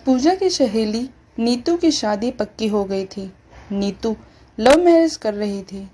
पूजा की सहेली नीतू की शादी पक्की हो गई थी। नीतू लव मैरिज कर रही थी।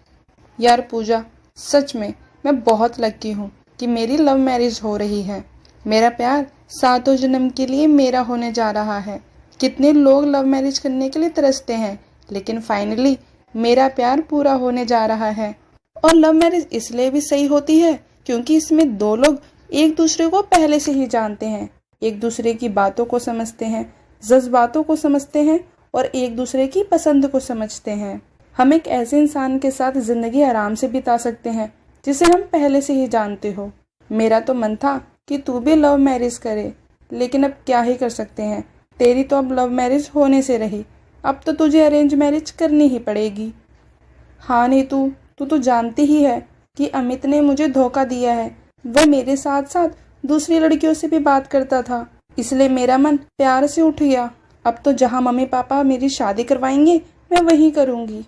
यार पूजा, सच में मैं बहुत लकी हूँ कि मेरी लव मैरिज हो रही है। मेरा प्यार सातों जन्म के लिए मेरा होने जा रहा है। कितने लोग लव मैरिज करने के लिए तरसते हैं, लेकिन फाइनली मेरा प्यार पूरा होने जा रहा है। और लव मैरिज इसलिए भी सही होती है क्योंकि इसमें दो लोग एक दूसरे को पहले से ही जानते हैं, एक दूसरे की बातों को समझते हैं, जज्बातों को समझते हैं और एक दूसरे की पसंद को समझते हैं। हम एक ऐसे इंसान के साथ जिंदगी आराम से बिता सकते हैं जिसे हम पहले से ही जानते हो। मेरा तो मन था कि तू भी लव मैरिज करे, लेकिन अब क्या ही कर सकते हैं। तेरी तो अब लव मैरिज होने से रही, अब तो तुझे अरेंज मैरिज करनी ही पड़ेगी। हाँ नीतू, तू तो जानती ही है कि अमित ने मुझे धोखा दिया है। वह मेरे साथ साथ दूसरी लड़कियों से भी बात करता था, इसलिए मेरा मन प्यार से उठ गया। अब तो जहाँ मम्मी पापा मेरी शादी करवाएंगे मैं वहीं करूँगी।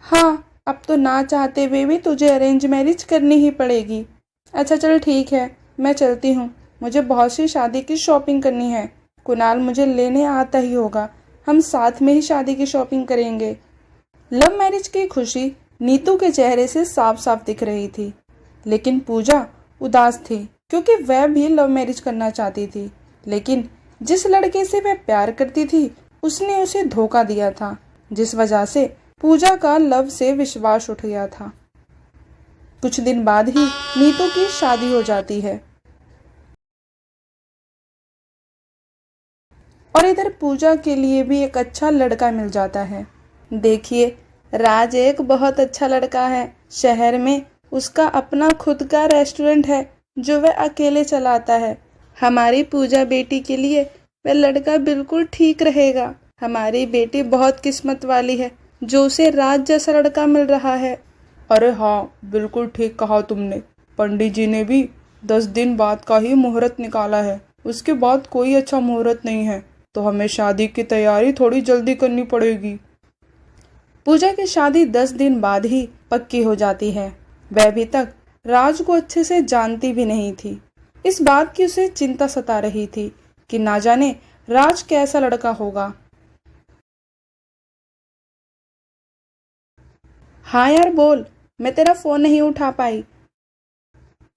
हाँ, अब तो ना चाहते हुए भी तुझे अरेंज मैरिज करनी ही पड़ेगी। अच्छा चल ठीक है, मैं चलती हूँ। मुझे बहुत सी शादी की शॉपिंग करनी है। कुणाल मुझे लेने आता ही होगा, हम साथ में ही शादी की शॉपिंग करेंगे। लव मैरिज की खुशी नीतू के चेहरे से साफ साफ दिख रही थी, लेकिन पूजा उदास थी क्योंकि वह भी लव मैरिज करना चाहती थी। लेकिन जिस लड़के से वह प्यार करती थी उसने उसे धोखा दिया था, जिस वजह से पूजा का लव से विश्वास उठ गया था। कुछ दिन बाद ही नीतू की शादी हो जाती है और इधर पूजा के लिए भी एक अच्छा लड़का मिल जाता है। देखिए, राज एक बहुत अच्छा लड़का है। शहर में उसका अपना खुद का रेस्टोरेंट है जो वह अकेले चलाता है। हमारी पूजा बेटी के लिए वह लड़का बिल्कुल ठीक रहेगा। हमारी बेटी बहुत किस्मत वाली है जो उसे राज जैसा लड़का मिल रहा है। अरे हाँ, बिल्कुल ठीक कहा तुमने। पंडित जी ने भी 10 दिन बाद का ही मुहूर्त निकाला है, उसके बाद कोई अच्छा मुहूर्त नहीं है, तो हमें शादी की तैयारी थोड़ी जल्दी करनी पड़ेगी। पूजा की शादी 10 दिन बाद ही पक्की हो जाती है। वह अभी तक राज को अच्छे से जानती भी नहीं थी। इस बात की उसे चिंता सता रही थी कि ना जाने राज कैसा लड़का होगा। हाँ यार बोल, मैं तेरा फोन नहीं उठा पाई।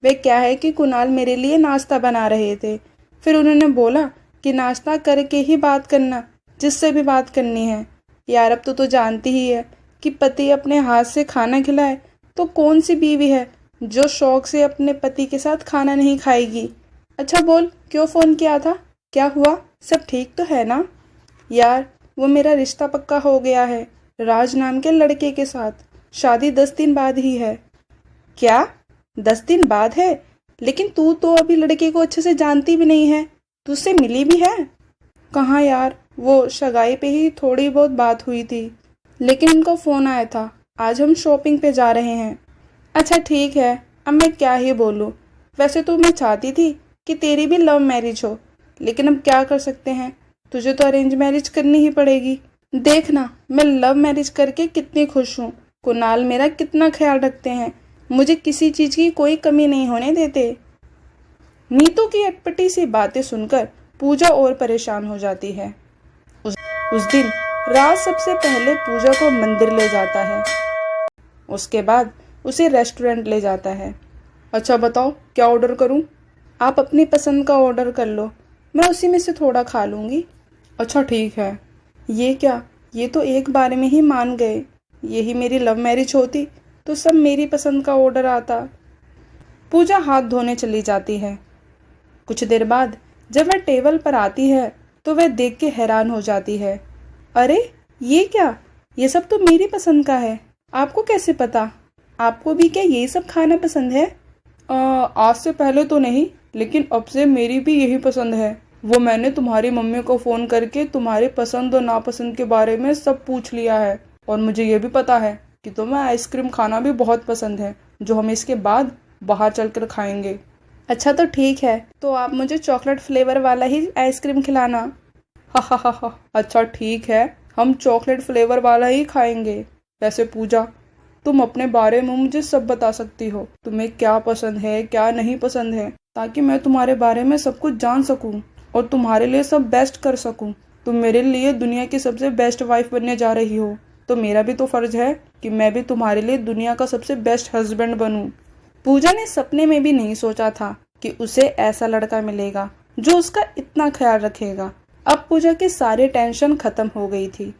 वे क्या है कि कुणाल मेरे लिए नाश्ता बना रहे थे, फिर उन्होंने बोला कि नाश्ता करके ही बात करना, जिससे भी बात करनी है। यार अब तो जानती ही है कि पति अपने हाथ से खाना खिलाए तो कौन सी बीवी है जो शौक से अपने पति के साथ खाना नहीं खाएगी। अच्छा बोल, क्यों फ़ोन किया था? क्या हुआ? सब ठीक तो है ना? यार वो मेरा रिश्ता पक्का हो गया है राज नाम के लड़के के साथ। शादी 10 दिन बाद ही है। क्या? 10 दिन बाद है? लेकिन तू तो अभी लड़के को अच्छे से जानती भी नहीं है, तुझसे मिली भी है? कहाँ यार, वो सगाई पे ही थोड़ी बहुत बात हुई थी, लेकिन उनका फ़ोन आया था, आज हम शॉपिंग पे जा रहे हैं। अच्छा ठीक है, अब मैं क्या ही बोलूँ। वैसे तो मैं चाहती थी कि तेरी भी लव मैरिज हो, लेकिन अब क्या कर सकते हैं, तुझे तो अरेंज मैरिज करनी ही पड़ेगी। देखना मैं लव मैरिज करके कितनी खुश हूँ। कुणाल मेरा कितना ख्याल रखते हैं, मुझे किसी चीज़ की कोई कमी नहीं होने देते। नीतू की अटपटी सी बातें सुनकर पूजा और परेशान हो जाती है। उस दिन राज सबसे पहले पूजा को मंदिर ले जाता है, उसके बाद उसे रेस्टोरेंट ले जाता है। अच्छा बताओ क्या ऑर्डर करूं? आप अपनी पसंद का ऑर्डर कर लो, मैं उसी में से थोड़ा खा लूँगी। अच्छा ठीक है। ये क्या, ये तो एक बार में ही मान गए। यही मेरी लव मैरिज होती तो सब मेरी पसंद का ऑर्डर आता। पूजा हाथ धोने चली जाती है। कुछ देर बाद जब वह टेबल पर आती है तो वह देख के हैरान हो जाती है। अरे ये क्या, ये सब तो मेरी पसंद का है। आपको कैसे पता? आपको भी क्या ये सब खाना पसंद है? आज से पहले तो नहीं, लेकिन अब से मेरी भी यही पसंद है। वो मैंने तुम्हारी मम्मी को फ़ोन करके तुम्हारे पसंद और नापसंद के बारे में सब पूछ लिया है, और मुझे ये भी पता है कि तुम्हें आइसक्रीम खाना भी बहुत पसंद है, जो हम इसके बाद बाहर चलकर खाएंगे। अच्छा तो ठीक है, तो आप मुझे चॉकलेट फ्लेवर वाला ही आइसक्रीम खिलाना। हा हा हा हा, अच्छा ठीक है, हम चॉकलेट फ्लेवर वाला ही खाएंगे। वैसे पूजा, तुम अपने बारे में मुझे सब बता सकती हो, तुम्हें क्या पसंद है क्या नहीं पसंद है, ताकि मैं तुम्हारे बारे में सब कुछ जान सकूं और तुम्हारे लिए सब बेस्ट कर सकूं। तुम मेरे लिए दुनिया की सबसे बेस्ट वाइफ बनने जा रही हो, तो मेरा भी तो फर्ज है कि मैं भी तुम्हारे लिए दुनिया का सबसे बेस्ट हस्बैंड बनूं। पूजा ने सपने में भी नहीं सोचा था कि उसे ऐसा लड़का मिलेगा जो उसका इतना ख्याल रखेगा। अब पूजा की सारी टेंशन खत्म हो गई थी।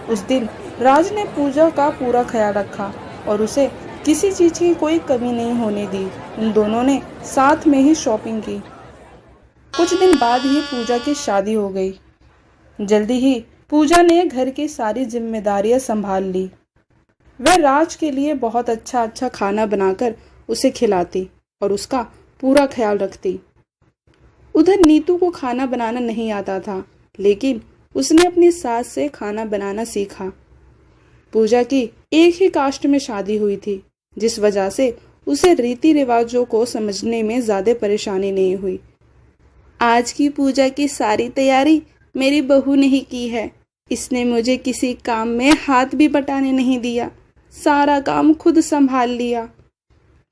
उस दिन राज ने पूजा का पूरा ख्याल रखा और उसे किसी चीज की कोई कमी नहीं होने दी। उन दोनों ने साथ में ही शॉपिंग की। कुछ दिन बाद ही पूजा की शादी हो गई। जल्दी ही पूजा ने घर की सारी जिम्मेदारियां संभाल ली। वह राज के लिए बहुत अच्छा अच्छा खाना बनाकर उसे खिलाती और उसका पूरा ख्याल रखती। उधर नीतू को खाना बनाना नहीं आता था, लेकिन उसने अपनी सास से खाना बनाना सीखा। पूजा की एक ही कास्ट में शादी हुई थी, जिस वजह से उसे रीति रिवाजों को समझने में ज्यादा परेशानी नहीं हुई। आज की पूजा की सारी तैयारी मेरी बहू ने ही की है। इसने मुझे किसी काम में हाथ भी बटाने नहीं दिया, सारा काम खुद संभाल लिया।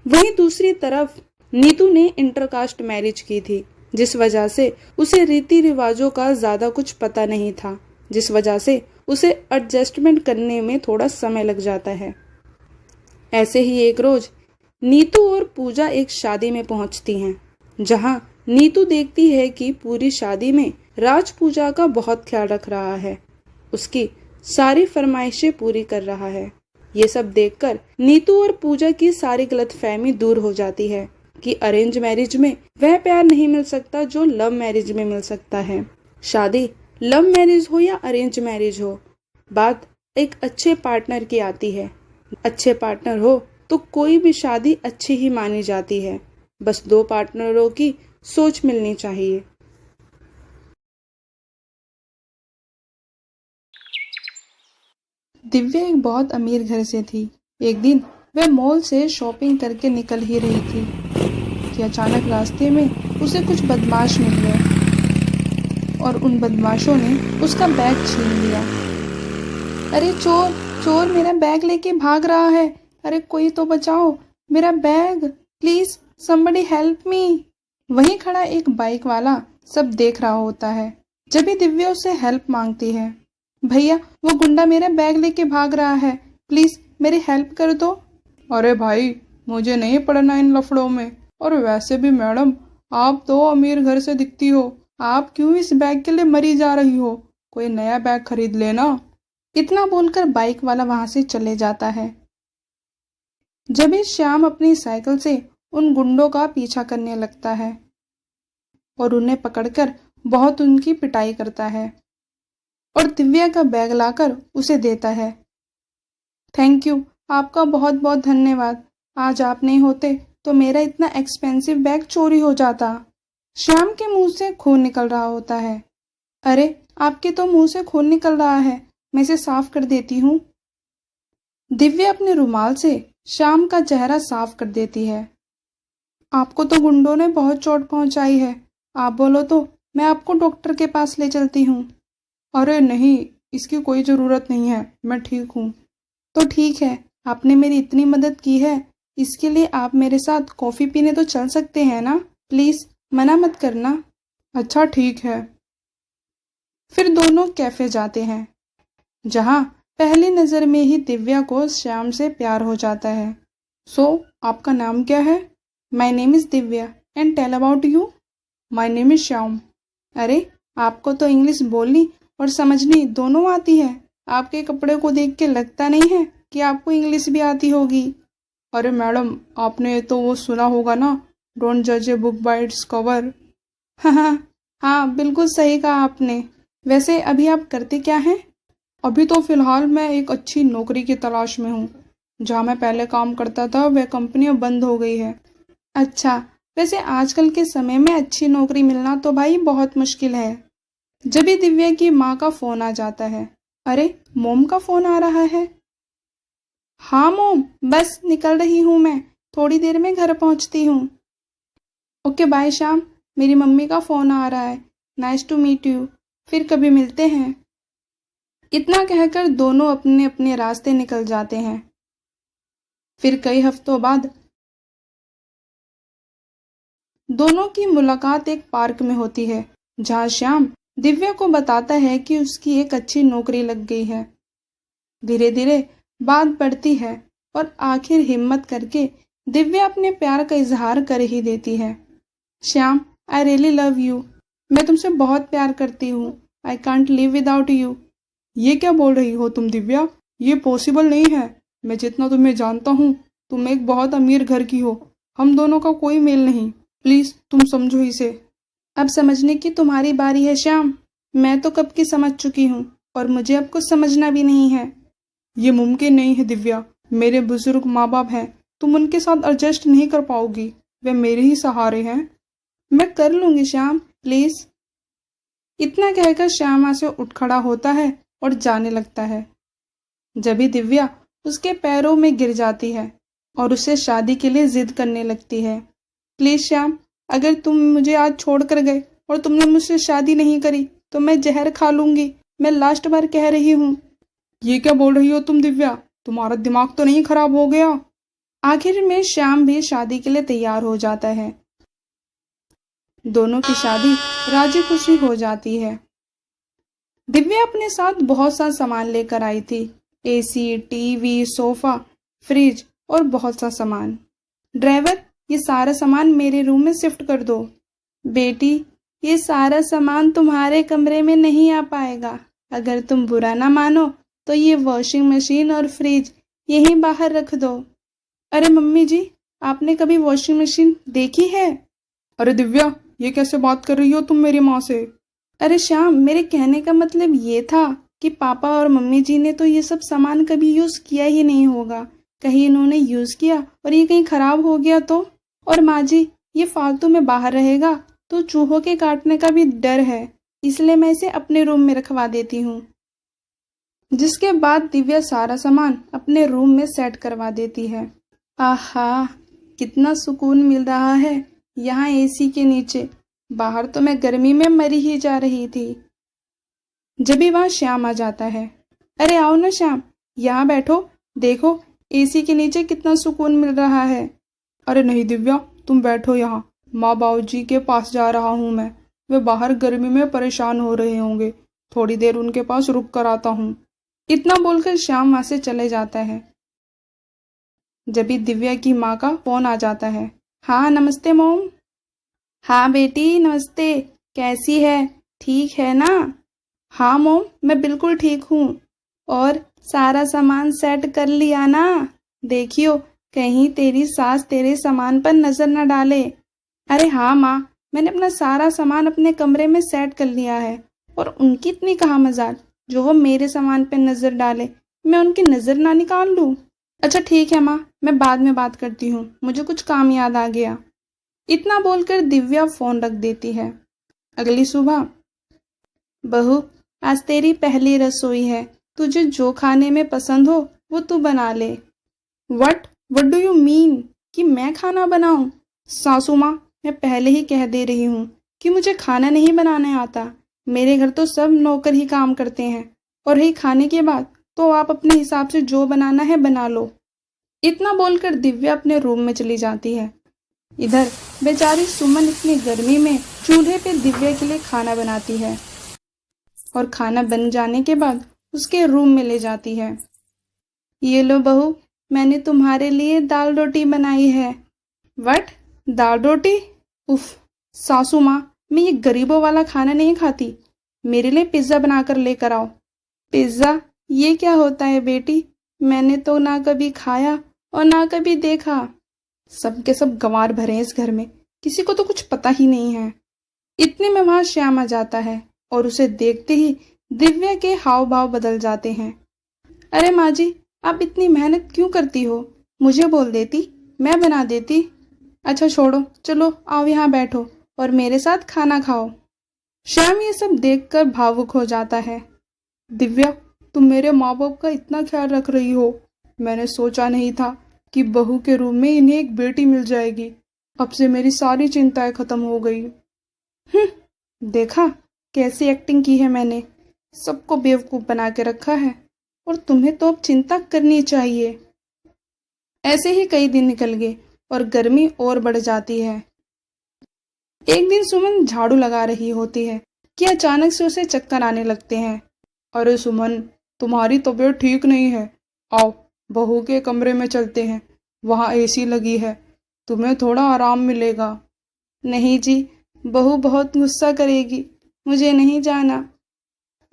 वहीं दूसरी तरफ नीतू ने इंटरकास्ट मैरिज की थी, जिस वजह से उसे रीति रिवाजों का ज्यादा कुछ पता नहीं था, जिस वजह से उसे एडजस्टमेंट करने में थोड़ा समय लग जाता है। ऐसे ही एक रोज नीतू और पूजा एक शादी में पहुंचती हैं, जहां नीतू देखती है कि पूरी शादी में राज पूजा का बहुत ख्याल रख रहा है, उसकी सारी फरमाइशें पूरी कर रहा है। ये सब देखकर नीतू और पूजा की सारी गलतफहमी दूर हो जाती है कि अरेंज मैरिज में वह प्यार नहीं मिल सकता जो लव मैरिज में मिल सकता है। शादी लव मैरिज हो या अरेंज मैरिज हो, बात एक अच्छे पार्टनर की आती है। अच्छे पार्टनर हो तो कोई भी शादी अच्छी ही मानी जाती है। बस दो पार्टनरों की सोच मिलनी चाहिए। दिव्या एक बहुत अमीर घर से थी। एक दिन वह मॉल से शॉपिंग करके निकल ही रही थी कि अचानक रास्ते में उसे कुछ बदमाश मिल गए और उन बदमाशों ने उसका बैग छीन लिया। अरे चोर चोर, मेरा बैग लेके भाग रहा है। अरे कोई तो बचाओ मेरा bag, please somebody help me. वहीं खड़ा एक बाइक वाला सब देख रहा होता है। जब भी दिव्या उससे हेल्प मांगती है, भैया वो गुंडा मेरा बैग लेके भाग रहा है, प्लीज मेरी हेल्प कर दो। अरे भाई, मुझे नहीं पड़ना इन लफड़ों में। और वैसे भी मैडम, आप तो अमीर घर से दिखती हो, आप क्यों इस बैग के लिए मरी जा रही हो? कोई नया बैग खरीद लेना। इतना बोलकर बाइक वाला वहां से चले जाता है। जब भी श्याम अपनी साइकिल से उन गुंडों का पीछा करने लगता है और उन्हें पकड़कर बहुत उनकी पिटाई करता है और दिव्या का बैग लाकर उसे देता है। थैंक यू, आपका बहुत बहुत धन्यवाद। आज आप नहीं होते तो मेरा इतना एक्सपेंसिव बैग चोरी हो जाता। श्याम के मुंह से खून निकल रहा होता है। अरे आपके तो मुंह से खून निकल रहा है, मैं इसे साफ कर देती हूँ। दिव्या अपने रुमाल से श्याम का चेहरा साफ कर देती है। आपको तो गुंडों ने बहुत चोट पहुंचाई है, आप बोलो तो मैं आपको डॉक्टर के पास ले चलती हूँ। अरे नहीं, इसकी कोई ज़रूरत नहीं है, मैं ठीक हूँ। तो ठीक है, आपने मेरी इतनी मदद की है, इसके लिए आप मेरे साथ कॉफ़ी पीने तो चल सकते हैं ना? प्लीज़ मना मत करना। अच्छा ठीक है। फिर दोनों कैफ़े जाते हैं, जहाँ पहली नज़र में ही दिव्या को श्याम से प्यार हो जाता है। सो आपका नाम क्या है? My name is Divya and tell about you. My name is Shyam. अरे आपको तो इंग्लिश बोलनी और समझनी दोनों आती है। आपके कपड़े को देख के लगता नहीं है कि आपको इंग्लिश भी आती होगी। अरे मैडम, आपने तो वो सुना होगा ना, डोंट जज a book by its cover. हाँ, बिल्कुल सही कहा आपने। वैसे अभी आप करते क्या हैं? अभी तो फिलहाल मैं एक अच्छी नौकरी की तलाश में हूँ। जहाँ मैं पहले काम करता था वह कंपनी अब बंद हो गई है। अच्छा, वैसे आजकल के समय में अच्छी नौकरी मिलना तो भाई बहुत मुश्किल है। जब भी दिव्या की माँ का फोन आ जाता है। अरे मोम का फोन आ रहा है। हाँ मोम, बस निकल रही हूँ मैं, थोड़ी देर में घर पहुँचती हूँ। ओके बाय श्याम, मेरी मम्मी का फोन आ रहा है। नाइस टू मीट यू, फिर कभी मिलते हैं। इतना कहकर दोनों अपने अपने रास्ते निकल जाते हैं। फिर कई हफ्तों बाद दोनों की मुलाकात एक पार्क में होती है, जहाँ श्याम दिव्या को बताता है कि उसकी एक अच्छी नौकरी लग गई है। धीरे धीरे बात बढ़ती है और आखिर हिम्मत करके दिव्या अपने प्यार का इजहार कर ही देती है। Shyam, I really love you. मैं तुमसे बहुत प्यार करती हूँ। I can't live without you. ये क्या बोल रही हो तुम दिव्या? ये पॉसिबल नहीं है। मैं जितना तुम्हें जानता हूँ, तुम एक बहुत अमीर घर की हो। हम दोनों का कोई मेल नहीं। प्लीज तुम समझो इसे। अब समझने की तुम्हारी बारी है श्याम। मैं तो कब की समझ चुकी हूँ और मुझे अब कुछ समझना भी नहीं है। ये मुमकिन नहीं है दिव्या। मेरे बुजुर्ग माँ बाप हैं, तुम उनके साथ एडजस्ट नहीं कर पाओगी। वे मेरे ही सहारे हैं। मैं कर लूंगी श्याम, प्लीज। इतना कहकर श्याम वहां से उठ खड़ा होता है और जाने लगता है। जब भी दिव्या उसके पैरों में गिर जाती है और उसे शादी के लिए जिद करने लगती है। प्लीज श्याम, अगर तुम मुझे आज छोड़ कर गए और तुमने मुझसे शादी नहीं करी तो मैं जहर खा लूंगी। मैं लास्ट बार कह रही हूँ। ये क्या बोल रही हो तुम दिव्या? तुम्हारा दिमाग तो नहीं खराब हो गया? आखिर में श्याम भी शादी के लिए तैयार हो जाता है। दोनों की शादी राजी खुशी हो जाती है। दिव्या अपने साथ बहुत सा सामान लेकर आई थी। एसी, टीवी, सोफा, फ्रिज और बहुत सा सामान। ड्राइवर, ये सारा सामान मेरे रूम में शिफ्ट कर दो। बेटी, ये सारा सामान तुम्हारे कमरे में नहीं आ पाएगा। अगर तुम बुरा ना मानो तो ये वॉशिंग मशीन और फ्रिज यहीं बाहर रख दो। अरे मम्मी जी, आपने कभी वॉशिंग मशीन देखी है? अरे दिव्या, ये कैसे बात कर रही हो तुम मेरी माँ से? अरे श्याम, मेरे कहने का मतलब ये था कि पापा और मम्मी जी ने तो ये सब सामान कभी यूज किया ही नहीं होगा। कहीं इन्होंने यूज किया और ये कहीं खराब हो गया तो? और माँ जी, ये फालतू में बाहर रहेगा तो चूहों के काटने का भी डर है, इसलिए मैं इसे अपने रूम में रखवा देती हूँ। जिसके बाद दिव्या सारा सामान अपने रूम में सेट करवा देती है। आहा, कितना सुकून मिल रहा है यहाँ एसी के नीचे। बाहर तो मैं गर्मी में मरी ही जा रही थी। जब भी वहां श्याम आ जाता है। अरे आओ ना श्याम, यहाँ बैठो। देखो एसी के नीचे कितना सुकून मिल रहा है। अरे नहीं दिव्या, तुम बैठो यहाँ। माँ बाबूजी के पास जा रहा हूँ मैं। वे बाहर गर्मी में परेशान हो रहे होंगे। थोड़ी देर उनके पास रुक कर आता हूँ। इतना बोलकर श्याम वहां से चले जाता है। जब भी दिव्या की माँ का फोन आ जाता है। हाँ नमस्ते मोम। हाँ बेटी नमस्ते, कैसी है? ठीक है ना? हाँ मोम, मैं बिल्कुल ठीक हूँ। और सारा सामान सेट कर लिया ना? देखियो कहीं तेरी सास तेरे सामान पर नजर न डाले। अरे हाँ माँ, मैंने अपना सारा सामान अपने कमरे में सेट कर लिया है। और उनकी इतनी कहाँ मजाल जो वो मेरे सामान पे नजर डाले। मैं उनकी नजर ना निकाल लूँ? अच्छा ठीक है माँ, मैं बाद में बात करती हूँ, मुझे कुछ काम याद आ गया। इतना बोलकर दिव्या फोन रख देती है। अगली सुबह। बहू, आज तेरी पहली रसोई है। तुझे जो खाने में पसंद हो वो तू बना ले। वट डू यू मीन कि मैं खाना बनाऊं? सासू माँ, मैं पहले ही कह दे रही हूँ कि मुझे खाना नहीं बनाने आता। मेरे घर तो सब नौकर ही काम करते हैं। और रही खाने की बात, तो आप अपने हिसाब से जो बनाना है बना लो। इतना बोलकर दिव्या अपने रूम में चली जाती है। इधर बेचारी सुमन इतनी गर्मी में चूल्हे पे दिव्या के लिए खाना बनाती है और खाना बन जाने के बाद उसके रूम में ले जाती है। ये लो बहू, मैंने तुम्हारे लिए दाल रोटी बनाई है। वट, दाल रोटी? उफ, सासू माँ, मैं ये गरीबों वाला खाना नहीं खाती। मेरे लिए पिज्ज़ा बनाकर लेकर आओ। पिज्ज़ा? ये क्या होता है बेटी? मैंने तो ना कभी खाया और ना कभी देखा। सब के सब गंवार भरे हैं इस घर में, किसी को तो कुछ पता ही नहीं है। इतने में वहां श्याम आ जाता है और उसे देखते ही दिव्या के हाव भाव बदल जाते हैं। अरे माँ जी, आप इतनी मेहनत क्यों करती हो? मुझे बोल देती, मैं बना देती। अच्छा छोड़ो, चलो आओ यहाँ बैठो और मेरे साथ खाना खाओ। श्याम ये सब देखकर भावुक हो जाता है। दिव्या, तुम मेरे माँ बाप का इतना ख्याल रख रही हो। मैंने सोचा नहीं था कि बहू के रूप में इन्हें एक बेटी मिल जाएगी। अब से मेरी सारी चिंताएं खत्म हो गई। देखा कैसी एक्टिंग की है मैंने। सबको बेवकूफ बना के रखा है और तुम्हें तो अब चिंता करनी चाहिए। ऐसे ही कई दिन निकल गए और गर्मी और बढ़ जाती है। एक दिन सुमन झाड़ू लगा रही होती है कि अचानक से उसे चक्कर आने लगते हैं। अरे सुमन, तुम्हारी तबीयत ठीक नहीं है, आओ बहू के कमरे में चलते हैं, वहाँ एसी लगी है, तुम्हें थोड़ा आराम मिलेगा। नहीं जी, बहू बहुत गुस्सा करेगी, मुझे नहीं जाना।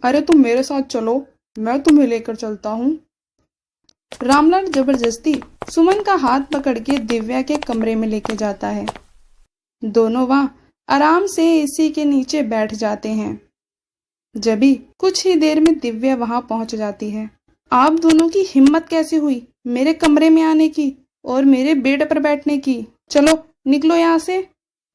अरे तुम मेरे साथ चलो, मैं तुम्हें लेकर चलता हूँ। रामलाल जबरदस्ती सुमन का हाथ पकड़ के दिव्या के कमरे में लेके जाता है। दोनों वहां आराम से एसी के नीचे बैठ जाते हैं। जभी कुछ ही देर में दिव्या वहां पहुंच जाती है। आप दोनों की हिम्मत कैसे हुई मेरे कमरे में आने की और मेरे बेड पर बैठने की? चलो निकलो यहाँ से।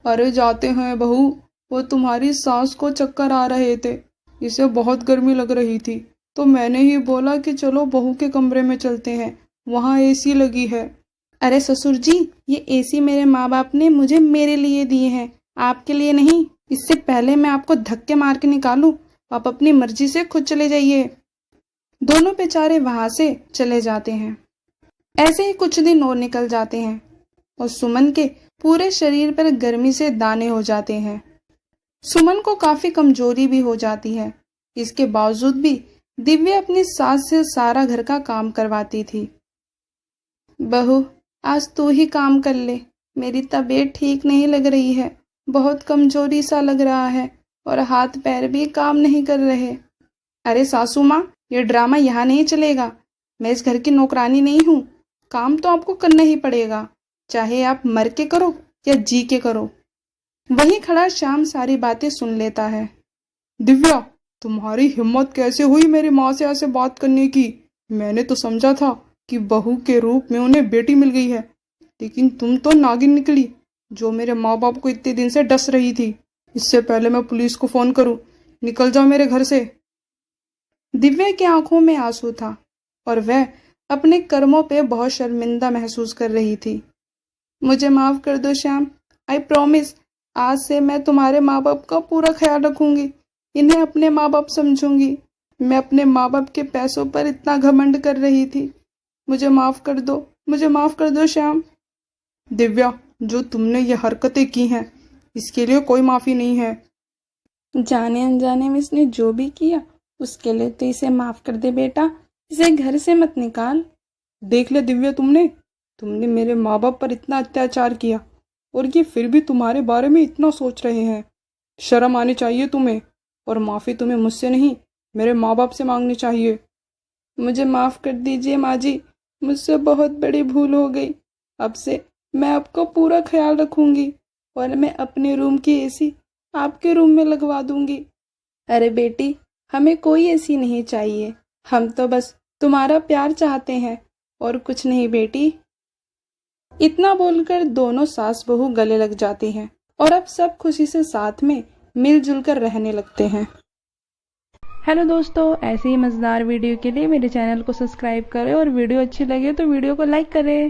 अरे जाते हैं बहू, वो तुम्हारी सास को चक्कर आ रहे थे, इसे बहुत गर्मी लग रही थी, तो मैंने ही बोला कि चलो बहू के कमरे में चलते हैं, वहाँ एसी लगी है। अरे ससुर जी, ये एसी मेरे माँ बाप ने मुझे मेरे लिए दिए हैं, आपके लिए नहीं। इससे पहले मैं आपको धक्के मार के निकालूं, आप अपनी मर्जी से खुद चले जाइए। दोनों बेचारे वहां से चले जाते हैं। ऐसे ही कुछ दिन और निकल जाते हैं और सुमन के पूरे शरीर पर गर्मी से दाने हो जाते हैं। सुमन को काफी कमजोरी भी हो जाती है। इसके बावजूद भी दिव्या अपनी सास से सारा घर का काम करवाती थी। बहू, आज तू ही काम कर ले, मेरी तबीयत ठीक नहीं लग रही है, बहुत कमजोरी सा लग रहा है और हाथ पैर भी काम नहीं कर रहे। अरे सासू माँ, ये ड्रामा यहाँ नहीं चलेगा, मैं इस घर की नौकरानी नहीं हूँ, काम तो आपको करना ही पड़ेगा, चाहे आप मर के करो या जी के करो। वहीं खड़ा श्याम सारी बातें सुन लेता है। दिव्या, तुम्हारी हिम्मत कैसे हुई मेरी माँ से ऐसे बात करने की? मैंने तो समझा था कि बहू के रूप में उन्हें बेटी मिल गई है, लेकिन तुम तो नागिन निकली जो मेरे माँ बाप को इतने दिन से डस रही थी। इससे पहले मैं पुलिस को फोन करूं, निकल जाओ मेरे घर से। दिव्या की आंखों में आंसू था और वह अपने कर्मों पे बहुत शर्मिंदा महसूस कर रही थी। मुझे माफ कर दो श्याम, आई प्रॉमिस, आज से मैं तुम्हारे माँ बाप का पूरा ख्याल रखूंगी, इन्हें अपने माँ बाप समझूंगी। मैं अपने माँ बाप के पैसों पर इतना घमंड कर रही थी, मुझे माफ कर दो, मुझे माफ कर दो श्याम। दिव्या, जो तुमने ये हरकतें की हैं, इसके लिए कोई माफी नहीं है। जाने अनजाने में इसने जो भी किया उसके लिए तो इसे माफ कर दे बेटा, इसे घर से मत निकाल। देख ले दिव्या, तुमने मेरे माँ बाप पर इतना अत्याचार किया और ये फिर भी तुम्हारे बारे में इतना सोच रहे हैं। शर्म आनी चाहिए तुम्हें, और माफी तुम्हें मुझसे नहीं मेरे माँ बाप से मांगनी चाहिए। मुझे माफ कर दीजिए माँ जी, मुझसे बहुत बड़ी भूल हो गई, अब से मैं आपका पूरा ख्याल रखूंगी और मैं अपने रूम की एसी आपके रूम में लगवा दूंगी। अरे बेटी, हमें कोई एसी नहीं चाहिए, हम तो बस तुम्हारा प्यार चाहते हैं और कुछ नहीं बेटी। इतना बोलकर दोनों सास बहू गले लग जाती हैं और अब सब खुशी से साथ में मिलजुल कर रहने लगते हैं। हेलो दोस्तों, ऐसे ही मजेदार वीडियो के लिए मेरे चैनल को सब्सक्राइब करें और वीडियो अच्छी लगे तो वीडियो को लाइक करें।